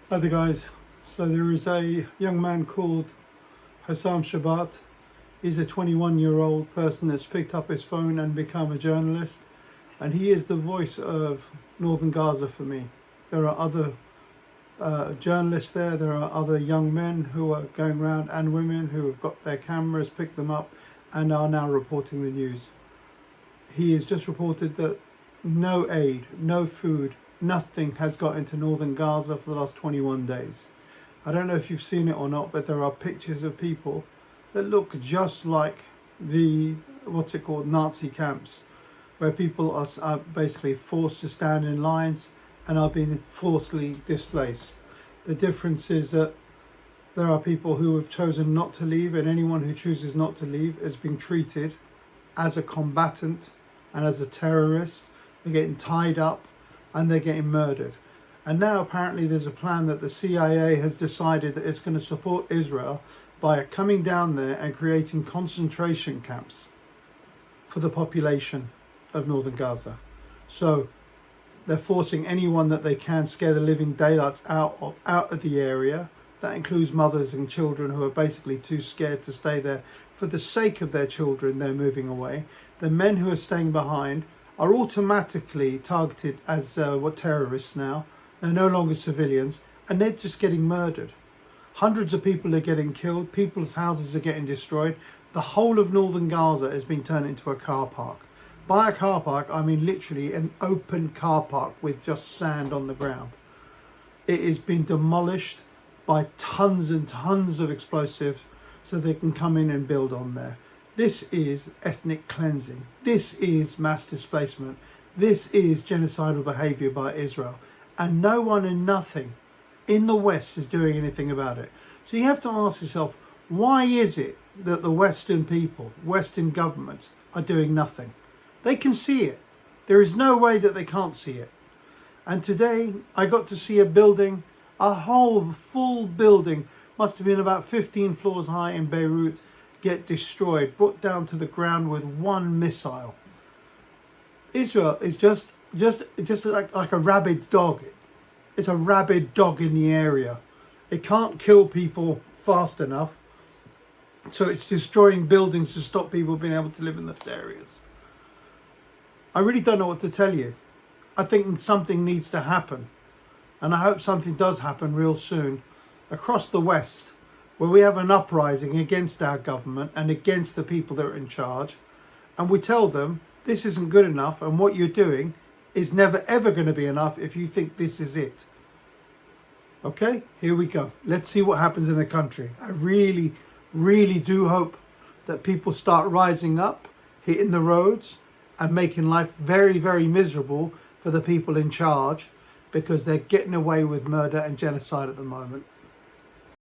Hi there guys. So there is a young man called Hassam Shabbat. He's a 21-year-old person that's picked up his phone and become a journalist, and he is the voice of Northern Gaza for me. There are other journalists there. There are other young men who are going around and women who have got their cameras, picked them up, and are now reporting the news. He has just reported that no aid, no food, nothing has got into Northern Gaza for the last 21 days. I don't know if you've seen it or not, but there are pictures of people that look just like the, Nazi camps, where people are basically forced to stand in lines and are being forcibly displaced. The difference is that there are people who have chosen not to leave, and anyone who chooses not to leave is being treated as a combatant and as a terrorist. They're getting tied up and they're getting murdered. And now apparently there's a plan that the CIA has decided that it's going to support Israel by coming down there and creating concentration camps for the population of Northern Gaza. So they're forcing anyone that they can, scare the living daylights out of the area. That includes mothers and children who are basically too scared to stay there. For the sake of their children, they're moving away. The men who are staying behind are automatically targeted as terrorists now. They're no longer civilians, and they're just getting murdered. Hundreds of people are getting killed. People's houses are getting destroyed. The whole of Northern Gaza has been turned into a car park. By a car park, I mean literally an open car park with just sand on the ground. It has been demolished by tons and tons of explosives so they can come in and build on there. This is ethnic cleansing. This is mass displacement. This is genocidal behaviour by Israel. And no one and nothing in the West is doing anything about it. So you have to ask yourself, why is it that the Western people, Western governments are doing nothing? They can see it. There is no way that they can't see it. And today I got to see a building, a whole full building, must have been about 15 floors high in Beirut, get destroyed, brought down to the ground with one missile. Israel is just like a rabid dog. It's a rabid dog in the area. It can't kill people fast enough, so it's destroying buildings to stop people being able to live in those areas. I really don't know what to tell you. I think something needs to happen, and I hope something does happen real soon across the West, where we have an uprising against our government and against the people that are in charge, and we tell them this isn't good enough, and what you're doing is never ever going to be enough if you think this is it. Okay, here we go. Let's see what happens in the country. I really, really do hope that people start rising up, hitting the roads and making life very, very miserable for the people in charge, because they're getting away with murder and genocide at the moment.